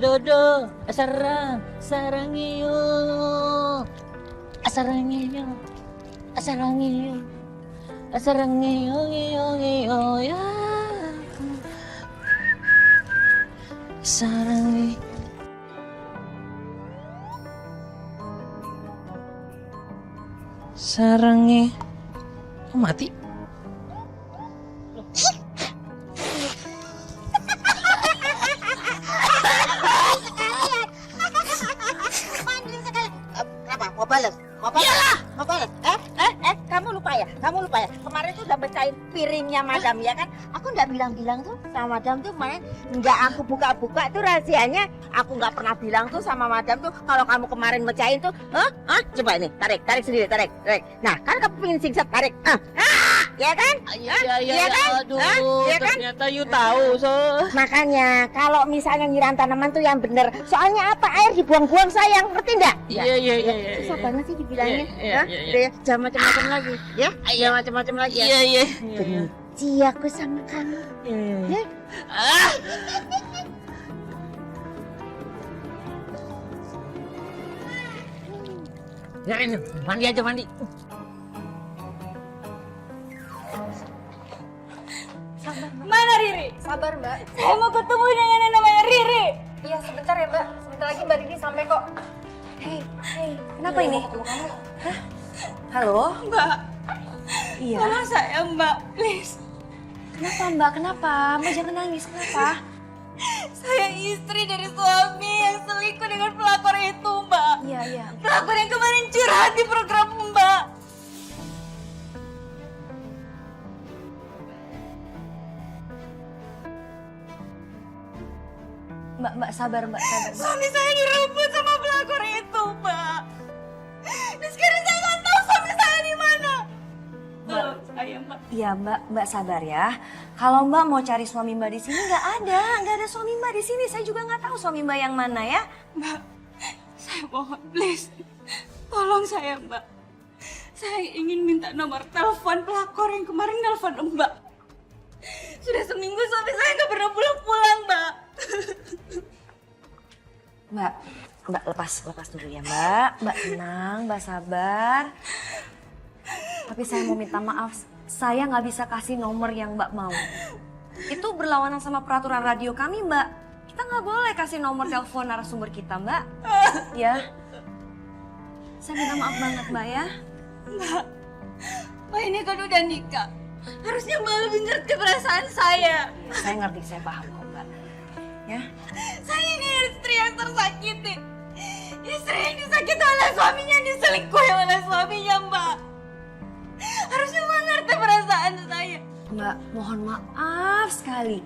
jodoh, sarangiyo, sarangiyo, sarangiyo, ya, sarangi. Sarangi, kok mati? Kenapa? Mau balas? Mau balas? Iyalah. Mau balas? Kamu lupa ya? Kamu lupa ya? Kemarin tuh udah mecahin piringnya madam ya kan? Aku nggak bilang-bilang tuh sama madam tuh kemarin nggak aku buka-buka tuh rahasianya. Aku nggak pernah bilang tuh sama madam tuh kalau kamu kemarin mecahin tuh, coba ini tarik sendiri, tarik. Nah kan kamu pengen singset tarik, ya kan? Iya kan? aduh, Iya kan? ternyata you tahu so. Makanya kalau misalnya nyiram tanaman tuh yang bener. Soalnya apa air dibuang-buang sayang, ngerti nggak? Iya. Susah banget sih dibilangnya. Iya. Udah ya, jangan macam-macam lagi, ya? Jangan macam-macam lagi ya. Iya. Benci aku sama kamu. Ya? Ah. Biarin, mandi aja mandi. Mana Riri? Sabar Mbak. Saya mau ketemu dengan yang namanya Riri. Iya sebentar ya Mbak. Sebentar lagi Mbak Riri sampai kok. Hei, kenapa ini? Hah? Halo? Mbak. Iya. Tolong saya Mbak, please. Kenapa Mbak? Kenapa? Mbak jangan nangis. Kenapa? Saya istri dari suami yang selingkuh dengan pelakor itu Mbak. Iya. Pelakor yang kemarin curhat di program Mbak. Mbak sabar. Suami saya direbut sama pelakor itu, Mbak. Dan sekarang saya nggak tahu suami saya di mana. Mbak, Mbak. Iya, Mbak sabar ya. Kalau Mbak mau cari suami Mbak di sini nggak ada suami Mbak di sini. Saya juga nggak tahu suami Mbak yang mana ya. Mbak, saya mohon please, tolong saya Mbak. Saya ingin minta nomor telepon pelakor yang kemarin nelfon Mbak. Sudah seminggu suami saya nggak pernah pulang-pulang, Mbak. Mbak lepas dulu ya Mbak tenang, Mbak sabar. Tapi saya mau minta maaf, saya nggak bisa kasih nomor yang Mbak mau. Itu berlawanan sama peraturan radio kami Mbak. Kita nggak boleh kasih nomor telepon narasumber kita Mbak. Ya, saya minta maaf banget Mbak ya. Mbak ini kan udah nikah. Harusnya Mbak lebih ngerti perasaan saya. Saya ngerti, saya paham kok Mbak. Ya. Saya ini istri yang tersakiti. Istri yang disakiti oleh suaminya, diselingkuhi oleh suaminya Mbak. Harusnya Mbak ngerti perasaan saya. Mbak, mohon maaf sekali.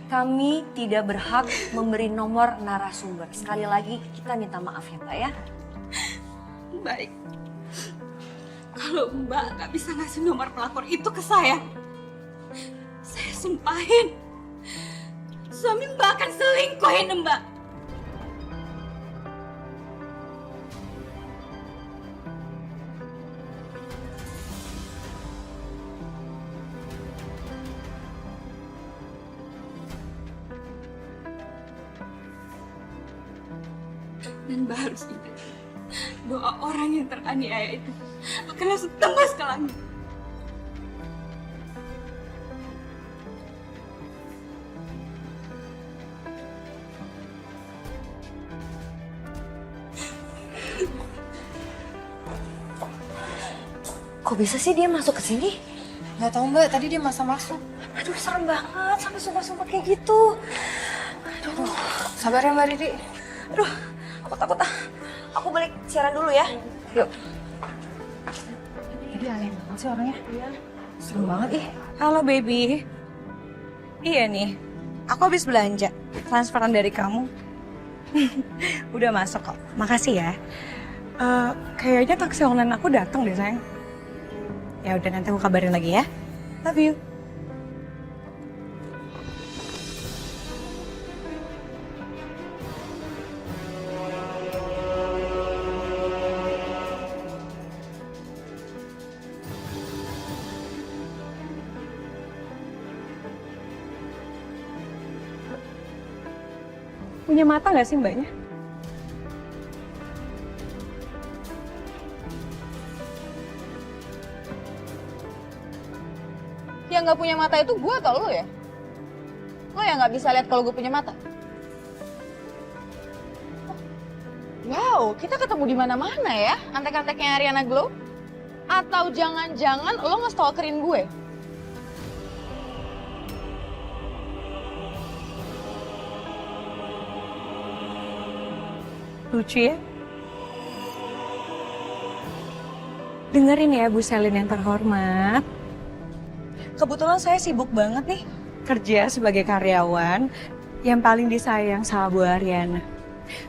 Kami tidak berhak memberi nomor narasumber. Sekali lagi kita minta maaf ya Mbak ya. Baik. Kalau Mbak nggak bisa ngasih nomor pelakor itu ke saya sumpahin suami Mbak akan selingkuhin Mbak. Dan Mbak harus ingat, doa orang yang teraniaya itu akan langsung tembus ke langit. Kok bisa sih dia masuk ke sini? Nggak tahu Mbak, tadi dia masuk. Aduh serem banget sampai sumpah-sumpah kayak gitu. Aduh, Sabar ya Mbak Riri. aduh, aku takut ah. Aku balik siaran dulu ya. Yuk. Jadi aneh banget sih orangnya. Iya. Serem banget ih. Halo baby. Iya nih, aku habis belanja. Transferan dari kamu. Udah masuk kok. Makasih ya. Kayaknya taksi online aku datang deh sayang. Ya udah nanti aku kabarin lagi ya. Love you. punya mata nggak sih mbaknya? Yang nggak punya mata itu gue atau lo ya? Lo yang nggak bisa lihat kalau gue punya mata? Wow, kita ketemu di mana-mana ya, antek-anteknya Ariana Glow. Atau jangan-jangan lo nge-stalkerin gue? Lucu ya? Dengerin ya Bu Selin yang terhormat. Kebetulan saya sibuk banget nih kerja sebagai karyawan yang paling disayang sama Bu Ariana.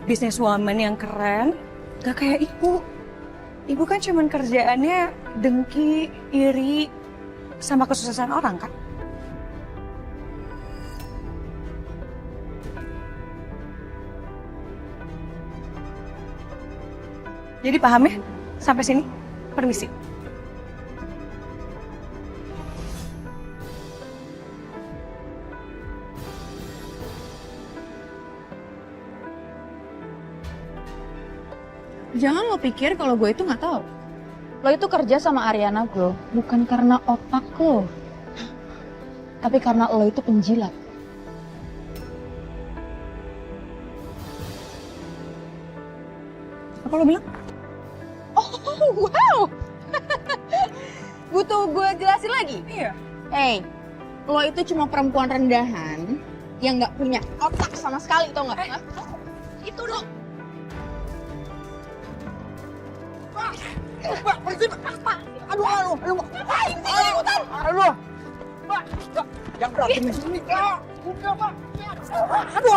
Businesswoman yang keren, gak kayak ibu. Ibu kan cuman kerjaannya dengki, iri, sama kesuksesan orang kan? Jadi paham ya? Sampai sini, permisi. Jangan lo pikir kalau gue itu nggak tahu. Lo itu kerja sama Ariana Glow bukan karena otak lo, tapi karena lo itu penjilat. Apa lo bilang? Oh, wow. Butuh gue jelasin lagi? Iya. Hey, lo itu cuma perempuan rendahan yang nggak punya otak sama sekali, tau nggak? Hah? Itu lo. Pak, berhenti, Pak. Aduh. Ngapain sih lo ikutan? Aduh. Pak, yang berantem di sini. Udah, Pak. Aduh.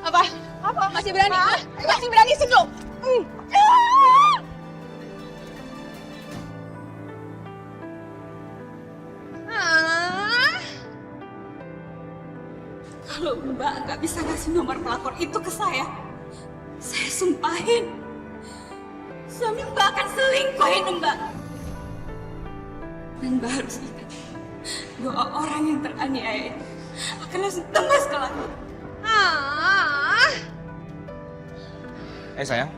Apa? Apa? Masih berani? Hah? Masih berani sih lo? Kalau Mbak nggak bisa ngasih nomor pelakor itu ke saya sumpahin suami Mbak akan selingkuhin Mbak. Dan Mbak harus ingat, doa orang yang teraniaya itu akan langsung tembus ke langit. Sayang.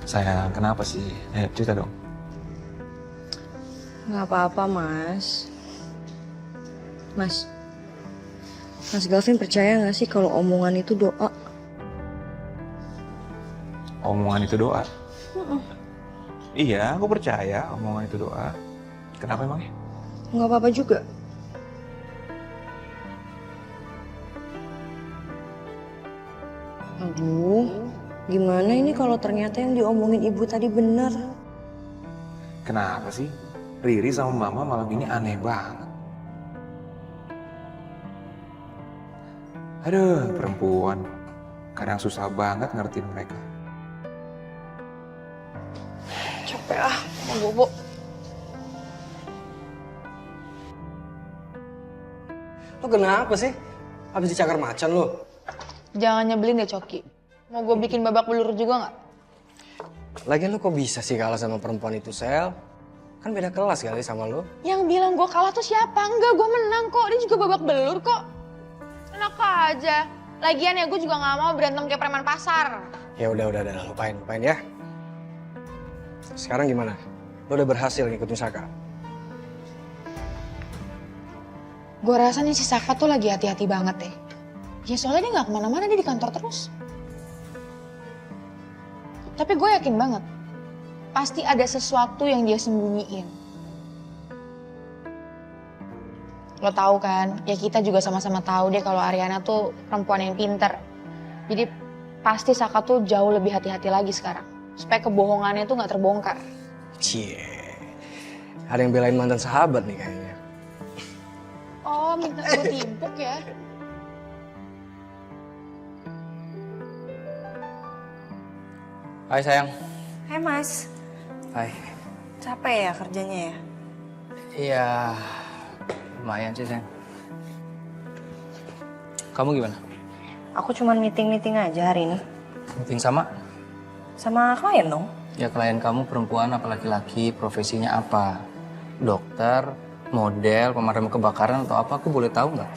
Sayang, kenapa sih? Cerita dong. Nggak apa-apa, Mas. Mas Galvin percaya nggak sih kalau omongan itu doa? Omongan itu doa? Iya, aku percaya omongan itu doa. Kenapa emangnya? Nggak apa-apa juga. Aduh, gimana ini kalau ternyata yang diomongin ibu tadi benar? Kenapa sih? Riri sama Mama malam ini aneh banget. Aduh, perempuan. Kadang susah banget ngertiin mereka. Capek ah, mau bobo. Lo kenapa sih? Habis dicakar macan lo? Jangan nyebelin deh, Coki. Mau gue bikin babak belur juga nggak? Lagian lo kok bisa sih kalah sama perempuan itu, Sel? Kan beda kelas kali sama lo. Yang bilang gue kalah tuh siapa? Enggak, gue menang kok. Dia juga babak belur kok. Enak aja. Lagian ya gue juga nggak mau berantem kayak preman pasar. Ya udah, lupain ya. Sekarang gimana? Lo udah berhasil ngikutin Saka? Gue rasa nih si Saka tuh lagi hati-hati banget deh. Ya soalnya dia nggak kemana-mana, dia di kantor terus. Tapi gue yakin banget, pasti ada sesuatu yang dia sembunyiin. Lo tahu kan, ya kita juga sama-sama tahu deh kalau Ariana tuh perempuan yang pinter. Jadi pasti Saka tuh jauh lebih hati-hati lagi sekarang. Supaya kebohongannya tuh nggak terbongkar. Cie, ada yang belain mantan sahabat nih kayaknya. Oh, minta gue timpuk ya? Hai sayang. Hai Mas, Hai. capek ya kerjanya ya? Iya, lumayan sih sayang. Kamu gimana? Aku cuman meeting-meeting aja hari ini. Meeting sama? Sama klien dong. Ya klien kamu perempuan apa laki-laki, profesinya apa? Dokter, model, pemadam kebakaran atau apa? Aku boleh tahu nggak?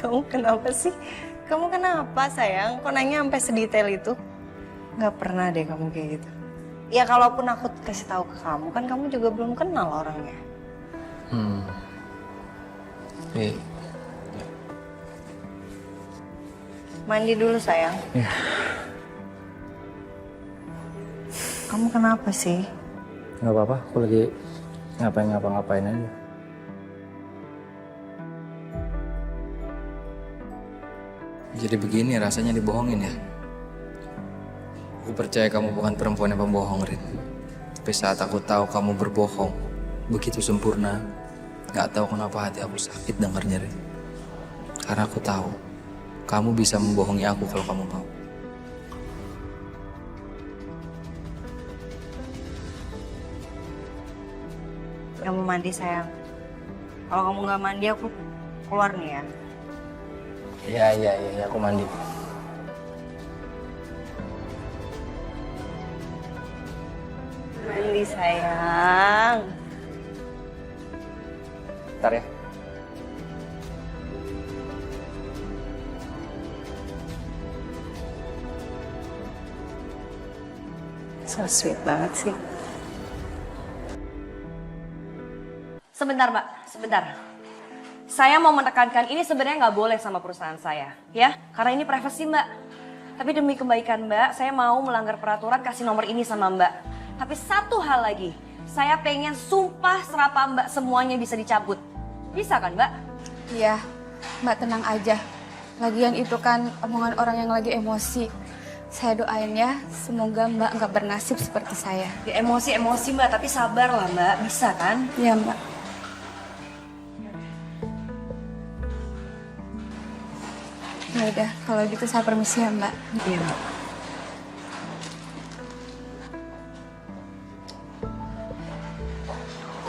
Kamu kenapa sih? Kamu kenapa sayang? Kok nanya sampai sedetail itu? Nggak pernah deh kamu kayak gitu. Ya kalaupun aku kasih tahu ke kamu, kan kamu juga belum kenal orangnya. Iya. Mandi dulu sayang. Iya. Kamu kenapa sih? Nggak apa-apa, aku lagi ngapa-ngapain aja. Jadi begini rasanya dibohongin ya? Aku percaya kamu bukan perempuan yang pembohong, Rin. Tapi saat aku tahu kamu berbohong, begitu sempurna, gak tahu kenapa hati aku sakit dengarnya, Rin. Karena aku tahu, kamu bisa membohongi aku kalau kamu mau. Kamu mandi sayang. Kalau kamu nggak mandi aku keluar nih ya. Iya, aku mandi. Mandi sayang. Bentar ya. So sweet banget sih. Sebentar Mbak, sebentar. Saya mau menekankan ini sebenarnya nggak boleh sama perusahaan saya, ya. Karena ini privasi Mbak. Tapi demi kebaikan Mbak, saya mau melanggar peraturan kasih nomor ini sama Mbak. Tapi satu hal lagi, saya pengen sumpah serapah Mbak semuanya bisa dicabut. Bisa kan Mbak? Iya, Mbak tenang aja. Lagian itu kan omongan orang yang lagi emosi. Saya doain ya, semoga Mbak nggak bernasib seperti saya. Ya, emosi Mbak, tapi sabar lah Mbak. Bisa kan? Iya Mbak. Ya udah, kalau gitu saya permisi ya Mbak. Iya Mbak.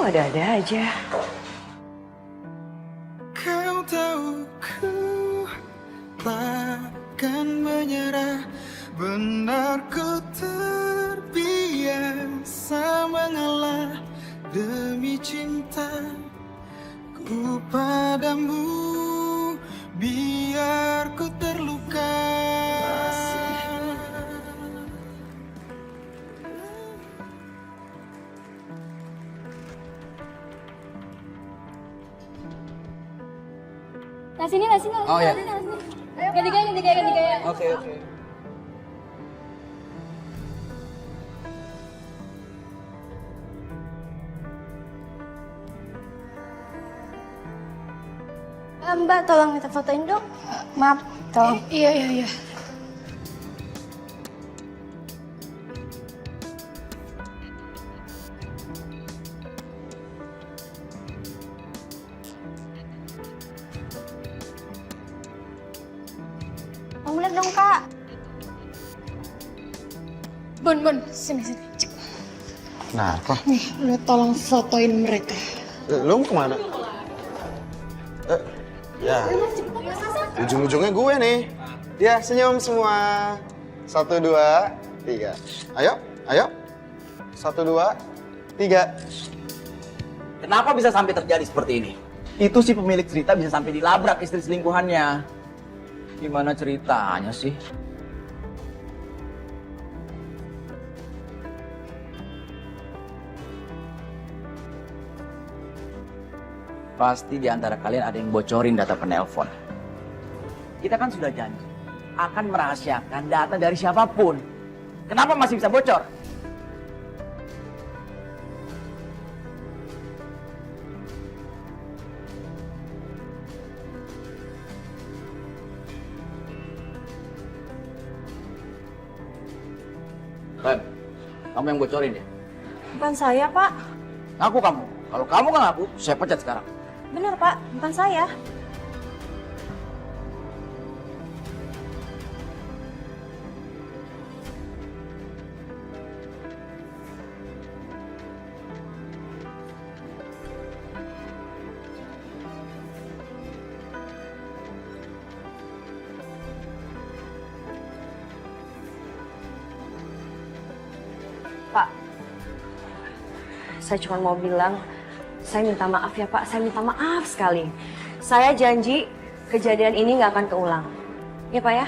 Oh, ada-ada aja. Kau tahu ku takkan menyerah. Benar ku terbiasa mengalah demi cinta ku padamu. Biar ku terluka. Nah sini. Oh ya. Ganti gaya. Oke. Mbak tolong minta fotoin dong. Maaf, tolong. Iya. Kamu lihat dong Kak. Bun, sini. Cek. Kenapa? Nih, lu tolong fotoin mereka. Lu mau kemana? Ya, ujung-ujungnya gue nih. Ya, senyum semua. 1, 2, 3. Ayo. 1, 2, 3. Kenapa bisa sampai terjadi seperti ini? Itu si pemilik cerita bisa sampai dilabrak istri selingkuhannya. Gimana ceritanya sih? Pasti di antara kalian ada yang bocorin data penelpon. Kita kan sudah janji akan merahasiakan data dari siapapun. Kenapa masih bisa bocor? Rem, kamu yang bocorin ya? Bukan saya, Pak. Ngaku kamu. Kalau kamu nggak ngaku, saya pecat sekarang. Benar, Pak. Bukan saya. Saya cuma mau bilang, saya minta maaf ya Pak, saya minta maaf sekali. Saya janji kejadian ini nggak akan keulang. Ya Pak ya?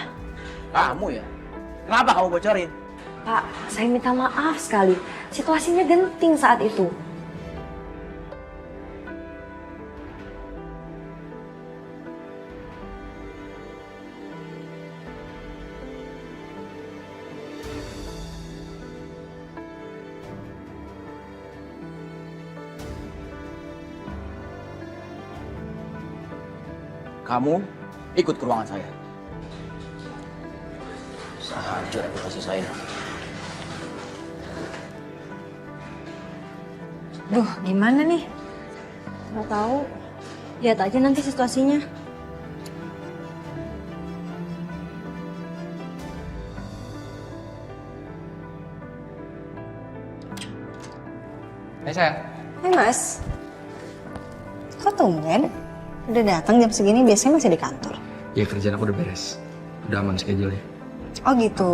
Kamu ya? Kenapa kamu bocorin? Pak, saya minta maaf sekali. Situasinya genting saat itu. Kamu ikut ke ruangan saya. Hancur reputasi saya. Duh, gimana nih? Nggak tahu. Lihat aja nanti situasinya. Hai sayang. Hai Mas. Kok tumben? Udah datang jam segini, biasanya masih di kantor. Ya kerjaan aku udah beres. Udah aman schedule-nya. Oh gitu.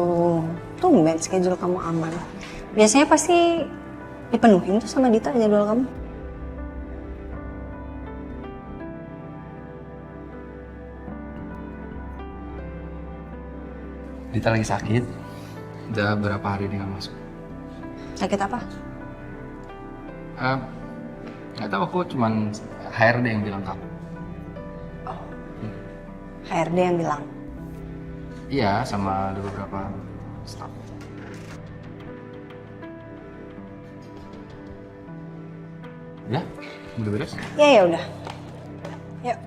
Tumben schedule kamu aman. Biasanya pasti dipenuhin tuh sama Dita jadwal kamu. Dita lagi sakit. Udah berapa hari dia nggak masuk. Sakit apa? Nggak tahu, aku cuman HRD yang bilang kamu. HRD yang bilang. Iya, sama ada beberapa staff. Ya, udah beres? Ya udah. Yuk.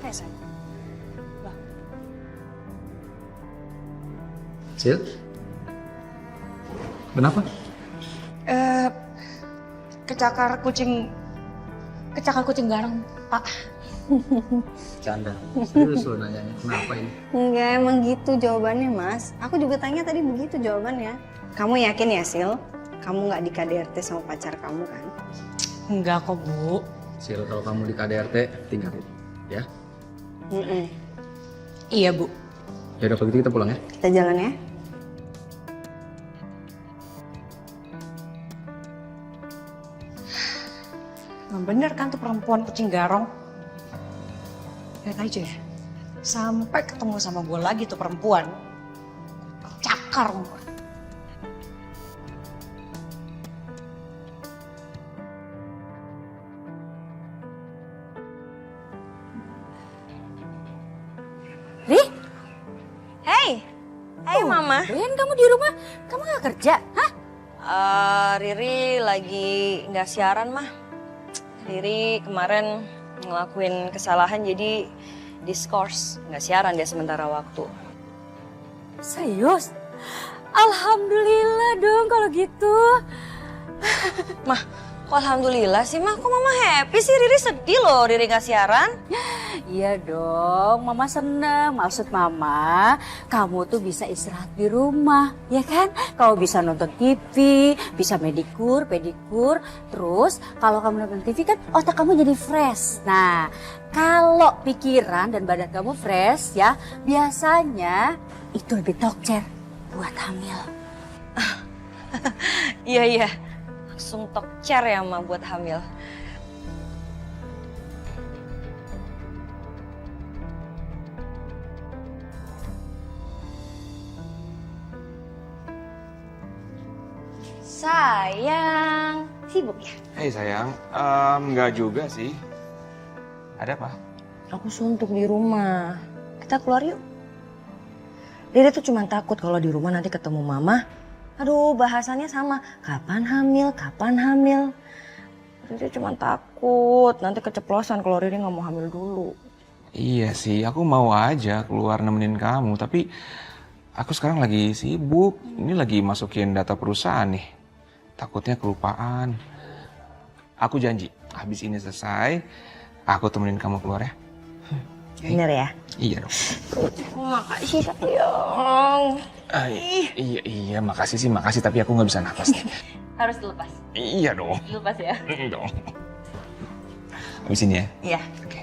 Hai sayang. Sil? Kenapa? Kecakar kucing garang, Pak. Canda. Serius lo nanyanya, kenapa ini? Enggak, emang gitu jawabannya, Mas. Aku juga tanya tadi begitu jawabannya. Kamu yakin ya, Sil? Kamu nggak di KDRT sama pacar kamu kan? Enggak kok, Bu. Sil, kalau kamu di KDRT, tinggalin. Ya? Iya, Bu. Ya udah, kalau gitu kita pulang ya. Kita jalan ya. Nah, bener kan tuh perempuan kucing garong? Lihat aja ya. Sampai ketemu sama gue lagi tuh perempuan. Cakar gue. Ri? Hey Mama. Ben, kamu di rumah? Kamu gak kerja? Hah? Riri lagi nggak siaran mah. Riri kemarin ngelakuin kesalahan jadi diskors, nggak siaran dia sementara waktu. Serius? Alhamdulillah dong kalau gitu. Mah, kok alhamdulillah sih mah? Kok Mama happy sih? Riri sedih loh Riri nggak siaran. Iya dong, Mama seneng. Maksud Mama, kamu tuh bisa istirahat di rumah, ya kan? Kamu bisa nonton TV, bisa medikur, pedikur. Terus kalau kamu nonton TV kan otak kamu jadi fresh. Nah, kalau pikiran dan badan kamu fresh ya, biasanya itu lebih tokcer buat hamil. Iya, langsung tokcer ya Ma buat hamil. Sayang, sibuk ya? Hei sayang, nggak juga sih. Ada apa? Aku suntuk di rumah. Kita keluar yuk. Riri tuh cuma takut kalau di rumah nanti ketemu Mama. Aduh, bahasannya sama. Kapan hamil, kapan hamil. Riri cuma takut nanti keceplosan kalau Riri nggak mau hamil dulu. Iya sih, aku mau aja keluar nemenin kamu. Tapi aku sekarang lagi sibuk. Ini lagi masukin data perusahaan nih. Takutnya kelupaan. Aku janji, habis ini selesai, aku temenin kamu keluar ya. Bener ya? Iya dong. Makasih sayang. Iya, makasih sih, makasih. Tapi aku nggak bisa napas nih. Harus dilepas. Iya dong. Dilepas ya. dong. Habis ini ya? Iya. Oke.